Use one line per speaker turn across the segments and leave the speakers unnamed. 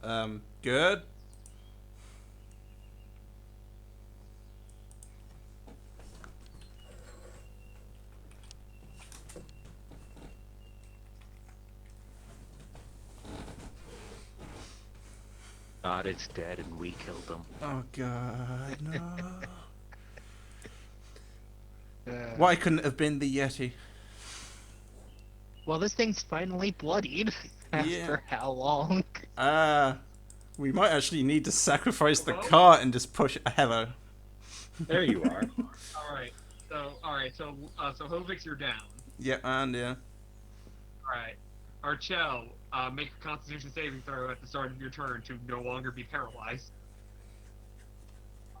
Good.
God, it's dead and we killed him.
Oh god, no.
Uh,
Why couldn't it have been the Yeti?
well, this thing's finally bloodied
Yeah.
after how long?
Uh, we might actually need to sacrifice the
Hello?
cart and just push. Hello.
There you are.
All right. So Hovix, you're down.
Yeah, and yeah.
All right. Archel, make a Constitution saving throw at the start of your turn to no longer be paralyzed.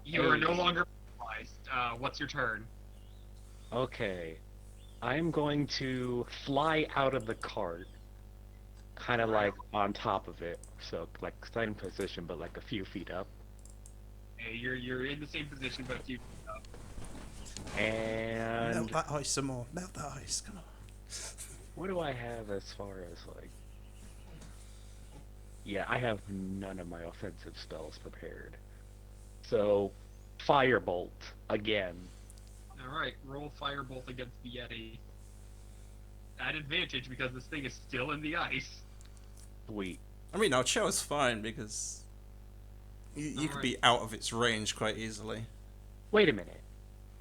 You are no
Hey.
longer paralyzed. What's your turn?
Okay. I'm going to fly out of the cart, kind of like on top of it. So, like, same position, but like a few feet up.
Okay, you're in the same position, but you.
And
Melt that ice some more. Melt that ice. Come on.
what do I have as far as, like. Yeah, I have none of my offensive spells prepared. So, Firebolt again.
All right. Roll Firebolt against the Yeti. At advantage because this thing is still in the ice.
Sweet.
I mean, our is fine because you could be
Alright.
out of its range quite easily.
Wait a minute.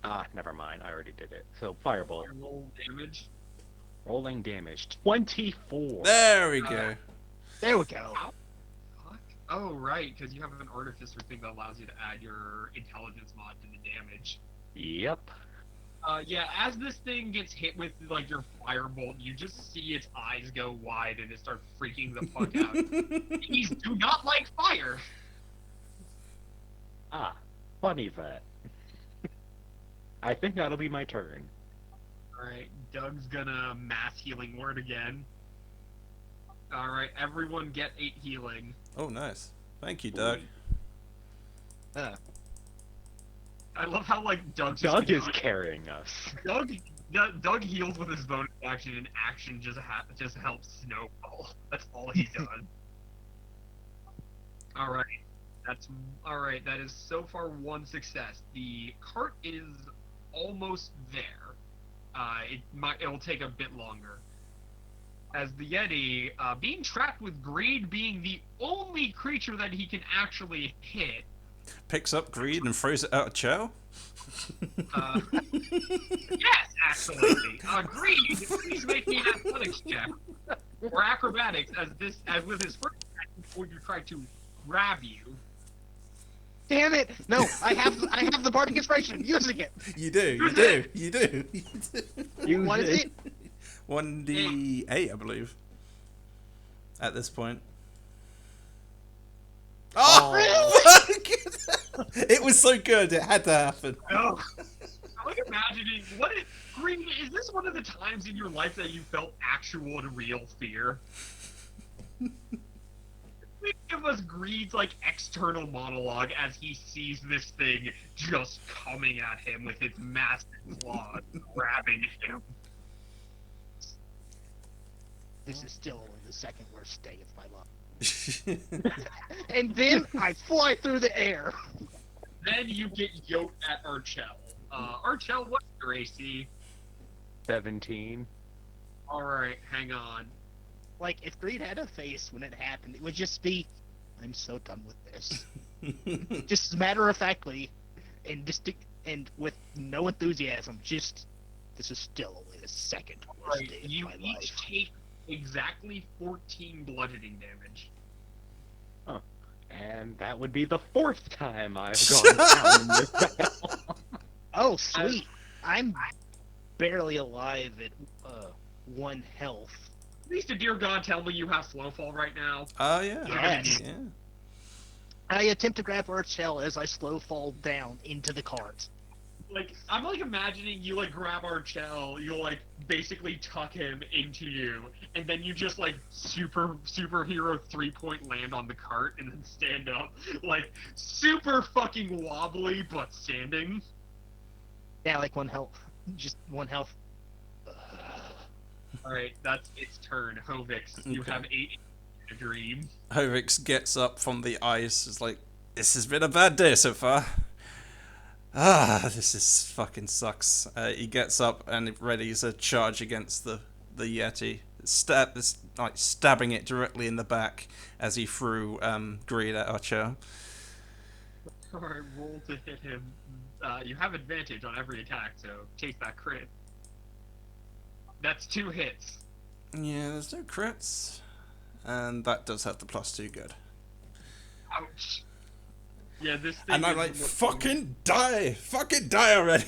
Ah, never mind. I already did it. So, Firebolt.
Roll damage.
Rolling damage. 24.
There we go.
There we go.
Fuck. Oh, right, because you have an artificer thing that allows you to add your intelligence mod to the damage.
Yep.
Yeah, as this thing gets hit with like your firebolt, you just see its eyes go wide and it starts freaking the fuck out. These do not like fire.
Ah, funny that. I think that'll be my turn.
All right, Doug's gonna mass healing word again. All right, everyone get 8 healing.
Oh, nice. Thank you, Doug.
Uh,
I love how like Doug's
Doug is
just
carrying us.
Doug heals with his bonus action, and action just helps snowball. That's all he does. All right, that's all right. That is so far one success. The cart is almost there. It'll take a bit longer. As the Yeti, being trapped with Greed being the only creature that he can actually hit,
Picks up greed and throws it out of Chow.
uh, yes, absolutely. Greed, please make me an athletics check or acrobatics, as with his first attack, he's going to try to grab you.
damn it! No, I have the bardic inspiration. I'm using it.
You do, you do, you do.
Use
What is it?
1d8, I believe. At this point. Oh! It was so good, it had to happen.
No. I'm like imagining Green, is this one of the times in your life that you felt actual and real fear? Give us Greed's like external monologue as he sees this thing just coming at him with its massive claws, grabbing him.
This is still only the second worst day of my life. And then I fly through the air.
Then you get yoked at Archel. Archel, what's your AC?
17.
Alright, hang on.
Like, if Greed had a face when it happened, it would just be, I'm so done with this. Just matter-of-factly, and with no enthusiasm, just, this is still only the second worst
Right,
day of
you
my
each
life.
take exactly 14 bludgeoning damage.
And that would be the 4th time I've gone down in this battle.
Oh, sweet. I'm barely alive at 1 health.
Please to dear God tell me you have slow fall right now.
Oh, yeah.
Yes.
Yeah.
I attempt to grab Archel as I slow fall down into the cart.
Like, I'm like imagining you like grab Archel, you'll like basically tuck him into you, and then you just like superhero 3-point land on the cart and then stand up. Like super fucking wobbly but standing.
Yeah, like 1 health. Just 1 health.
Alright, that's its turn. Hovix, you
Okay.
have 8. a dream.
Hovix gets up from the ice. It's like, this has been a bad day so far. This is fucking sucks. He gets up and readies a charge against the Yeti. Stabbing it directly in the back as he threw greed at Archer.
Alright, roll to hit him. You have advantage on every attack, so chase that crit. That's 2 hits.
Yeah, there's no crits. And that does have the +2 good.
Ouch. Yeah, this thing
And I'm
is
like,
more-
fucking die! Fucking die already!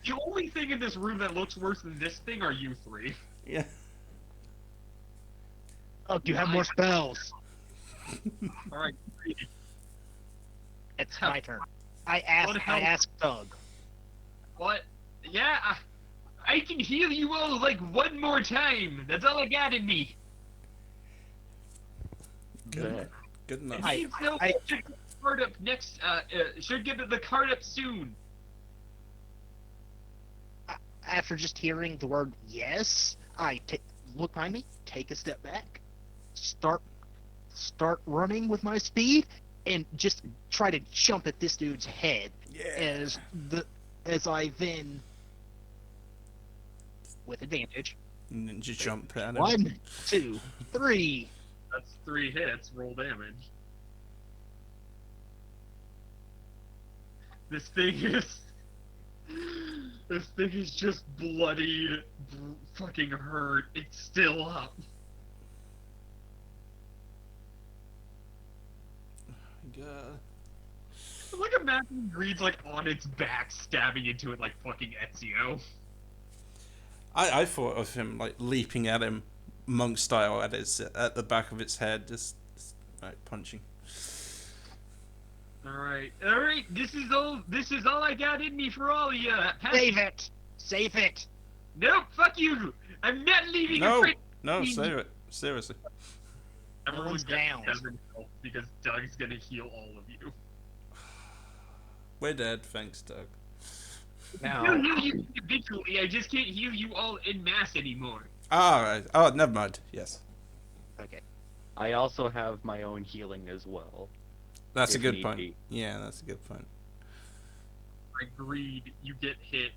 The only thing in this room that looks worse than this thing are you 3.
Yeah.
Oh, do you have more spells?
Alright,
It's my turn. I
What hell-
asked Doug.
what? Yeah, I can heal you all like one more time. That's all I got in me.
Good. Good enough.
I-
Should get the card up next. Should get the card up soon.
After just hearing the word yes, look behind me, take a step back, start running with my speed, and just try to jump at this dude's head
Yeah.
as I then, with advantage,
Ninja jump at him.
1, 2, 3.
That's 3 hits. Roll damage. This thing is just bloodied, fucking hurt. It's still up.
God.
Like imagine Greed's like on its back, stabbing into it like fucking Ezio.
I thought of him like leaping at him, monk style, at the back of its head, just like punching.
All right. This is all I got in me for all of you.
Save it! Save it!
Nope. Fuck you. I'm not leaving.
No,
a friend.
no, save it. Seriously.
Everyone's
down.
down because Doug's gonna heal all of you.
We're dead, thanks, Doug.
I'll heal you individually. I just can't heal you all in mass anymore.
Right. Oh, never mind. Yes.
Okay.
I also have my own healing as well.
That's a
If
good
need
point.
be.
Yeah, that's a good point.
Greed. You get hit.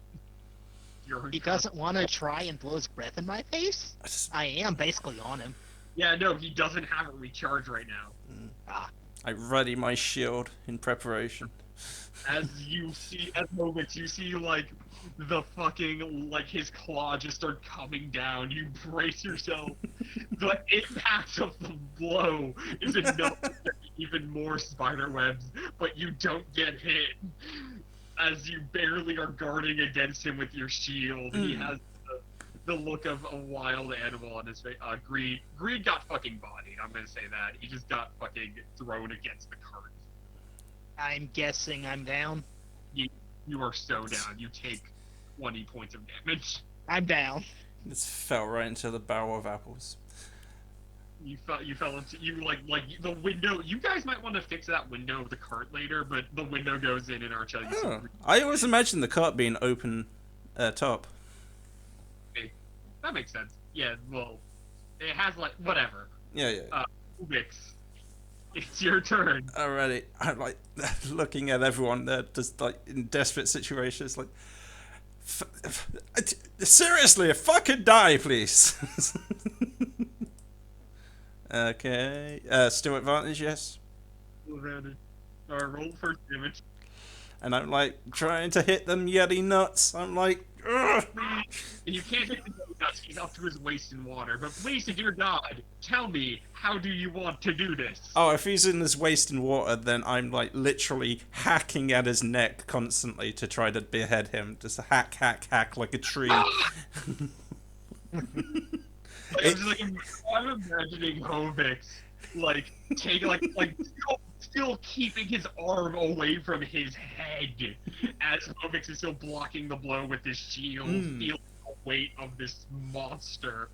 He doesn't want to try and blow his breath in my face?
I just,
I am basically on him.
Yeah, no, he doesn't have it recharged right now.
I ready my shield in preparation.
As you see, at moments, you see, like, the fucking, like, his claw just start coming down. You brace yourself. The impact of the blow is enough to get even more spider webs, but you don't get hit. As you barely are guarding against him with your shield, he has the look of a wild animal on his face. Greed got fucking bodied, I'm gonna say that. He just got fucking thrown against the cart.
I'm guessing I'm down.
You are so down. You take 20 points of damage.
I'm down.
This fell right into the barrel of apples.
You fell into like the window. You guys might want to fix that window of the cart later, but the window goes in and Archel. You
Oh,
see
I always imagined the cart being open top.
that makes sense. Yeah, well, it has like whatever.
Yeah.
Ubix, it's your turn.
Alrighty. I'm like looking at everyone there, just like in desperate situations, like, seriously, fucking die, please. Okay. Still advantage, yes.
Advantage. Roll first damage.
And I'm like trying to hit them Yeti nuts. I'm like, ugh.
And you can't hit the nuts. He's up to his waist in water. But please, dear God, tell me, how do you want to do this?
Oh, if he's in his waist in water, then I'm like literally hacking at his neck constantly to try to behead him. Just hack, hack, hack like a tree.
I'm imagining Hovix, like, still keeping his arm away from his head as Hovix is still blocking the blow with his shield, feeling the weight of this monster.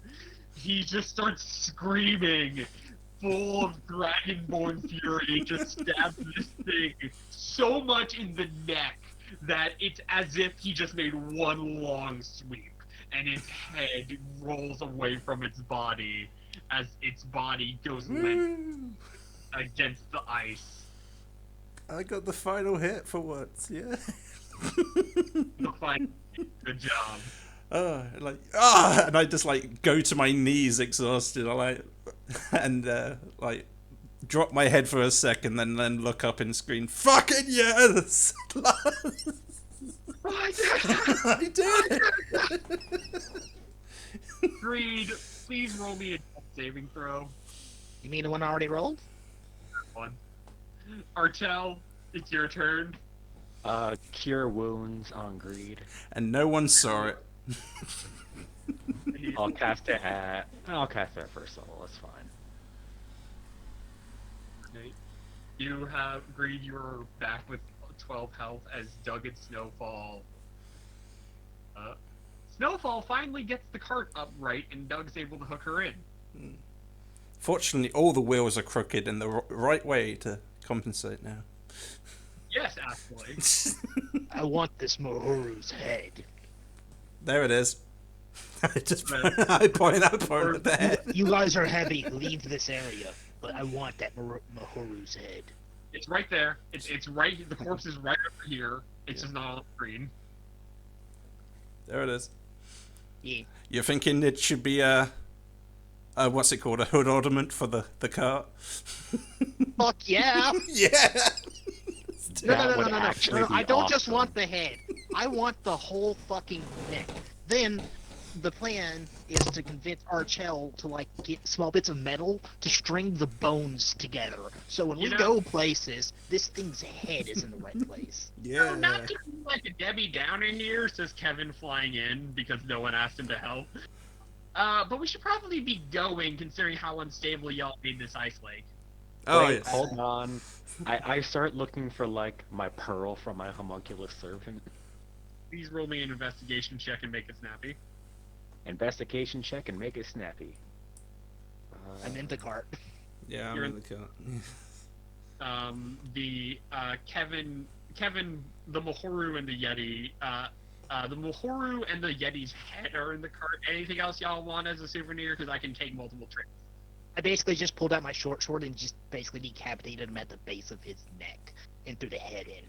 He just starts screaming, full of dragonborn fury, just stabs this thing so much in the neck that it's as if he just made one long sweep. and its head rolls away from its body as its body goes limp
Woo!
against the ice.
I got the final hit for once, yeah.
The final, good job.
And I just like go to my knees exhausted. I like and like drop my head for a second, then look up and scream, "Fucking yes!" I did.
Greed, please roll me a death saving throw.
You mean the one I already rolled?
One. Artel, it's your turn.
Cure wounds on greed.
And no one saw it.
I'll cast it at first level. That's fine.
You have Greed. You're back with 12 health as Doug and Snowfall. Snowfall finally gets the cart upright, and Doug's able to hook her in.
Fortunately, all the wheels are crooked in the right way to compensate now.
Yes, actually.
I want this Mohoru's head.
There it is. I point at the head.
You guys are heavy. Leave this area. But I want that Mohoru's head.
It's right there. It's right. The corpse is right over here. It's just not on the screen.
There it is.
Yeah.
You're thinking it should be what's it called? A hood ornament for the cart?
Fuck yeah!
Yeah!
No. I don't just want the head. I want the whole fucking neck. Then the plan is to convince Archel to like get small bits of metal to string the bones together. So when we go places, this thing's head is in the right place.
Yeah.
No, not to be like a Debbie Downer here, says Kevin flying in because no one asked him to help. But we should probably be going considering how unstable y'all made this ice lake.
Oh,
Wait,
yes.
hold on. I start looking for like my pearl from my homunculus servant.
Please roll me an investigation check and make it snappy.
Investigation check and make it snappy.
I'm in the cart.
Yeah, I'm
You're
in the cart.
Kevin, the Mohoru and the Yeti, the Mohoru and the Yeti's head are in the cart. Anything else y'all want as a souvenir? Because I can take multiple trips.
I basically just pulled out my short sword and just basically decapitated him at the base of his neck and threw the head in.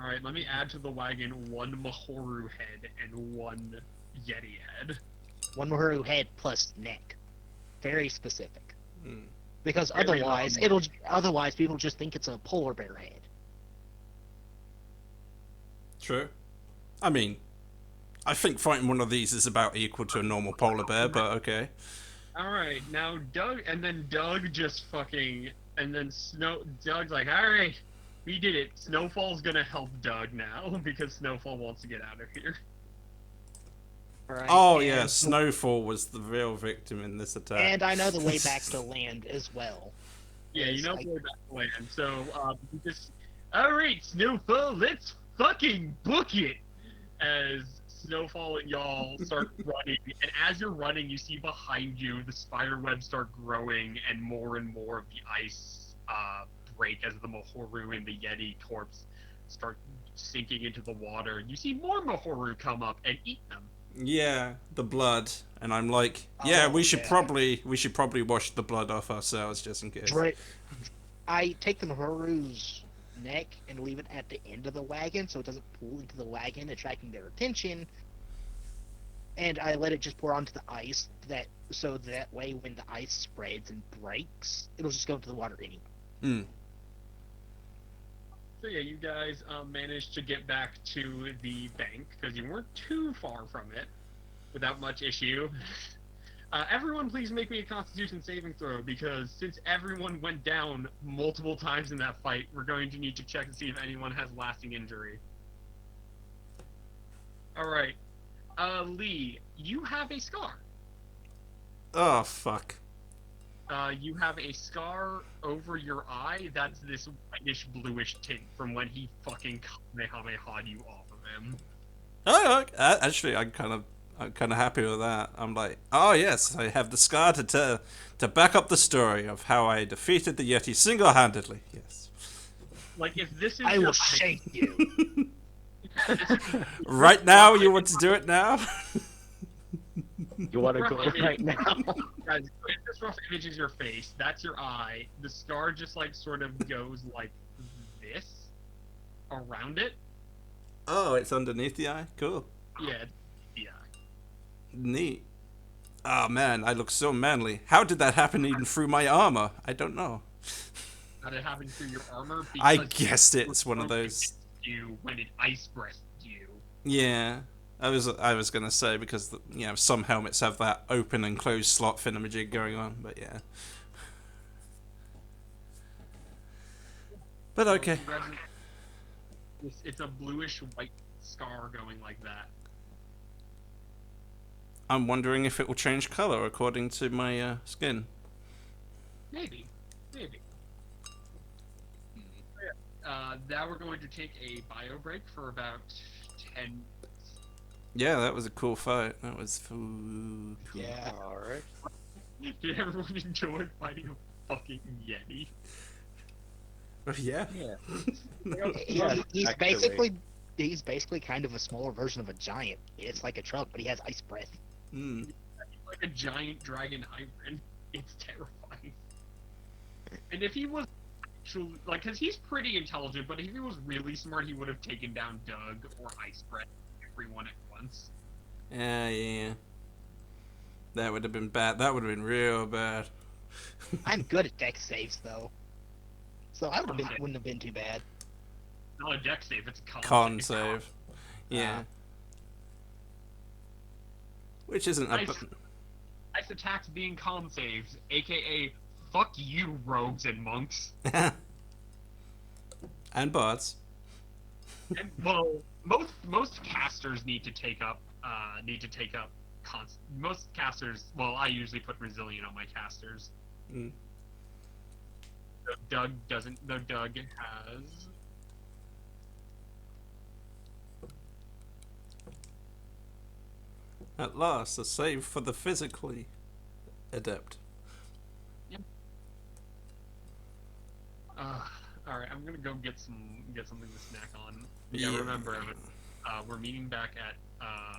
Alright, let me add to the wagon one Mohoru head and one Yeti head.
One Mohoru head plus neck. Very specific.
Mm.
Because
Very
otherwise people just think it's a polar bear head.
True. I mean, I think fighting one of these is about equal to a normal polar bear, but okay.
Alright, now Doug just fucking, and then Doug's like, alright, we did it. Snowfall's gonna help Doug now, because Snowfall wants to get out of here.
Right?
Oh, yeah, Snowfall was the real victim in this attack.
And I know the way back to land as well.
Yeah, you know
It's
the way back to land. So, alright, Snowfall, let's fucking book it! As Snowfall and y'all start running, and as you're running, you see behind you the spider webs start growing, and more of the ice break as the Mohoru and the Yeti corpse start sinking into the water. You see more Mohoru come up and eat them.
Yeah, the blood, and I'm like, yeah,
Oh,
we should
yeah.
probably wash the blood off ourselves just in case.
Right. I take the Mohoru's neck and leave it at the end of the wagon so it doesn't pull into the wagon, attracting their attention. And I let it just pour onto the ice, so that way when the ice spreads and breaks, it'll just go into the water anyway.
Hmm.
So yeah, you guys managed to get back to the bank because you weren't too far from it without much issue. Everyone please make me a constitution saving throw because since everyone went down multiple times in that fight, we're going to need to check and see if anyone has lasting injury. Alright. Lee, you have a scar.
Oh, fuck.
You have a scar over your eye that's this whitish bluish tint from when he fucking Kamehameha'd you off of him.
Oh, actually, I'm kind of happy with that. I'm like, oh yes, I have the scar to back up the story of how I defeated the Yeti single-handedly. Yes.
Like if this is
I
your
will shake you.
Right now, you want to do it now?
You want to
Rough
go
image.
right now?
Guys, this rough image is your face. That's your eye. The scar just like sort of goes like this around it.
Oh, it's underneath the eye? Cool.
Yeah, yeah.
Neat. Oh man, I look so manly. How did that happen even through my armor? I don't know.
That it happened through your armor.
I
Because
guessed it's one of those.
You when it ice breathed you.
Yeah. I was gonna say because some helmets have that open and closed slot thingamajig going on, but yeah. But okay.
It's a bluish white scar going like that.
I'm wondering if it will change color according to my skin.
Maybe. Now we're going to take a bio break for about 10.
Yeah, that was a cool fight. That was cool.
Yeah.
All right.
Did everyone enjoy fighting a fucking Yeti?
Yeah.
Yeah.
He's
actually.
basically kind of a smaller version of a giant. It's like a truck, but he has ice breath.
Mm.
Like a giant dragon hybrid. It's terrifying. And if he was actually, like, because he's pretty intelligent, but if he was really smart, he would have taken down Doug or Ice Breath, everyone at once.
Yeah. That would have been bad. That would have been real bad.
I'm good at deck saves though, so I
Okay.
wouldn't have been too bad.
Not a deck save, it's a
Con save. Yeah. Which isn't a.
Nice. Ice attacks being con saves, aka fuck you, rogues and monks.
And bots.
And, well, most casters need to take up most casters. Well, I usually put resilient on my casters.
Mm.
Doug doesn't. Though Doug has.
At last, a save for the physically adept.
All right, I'm gonna go get something to snack on. Yeah, remember, we're meeting back at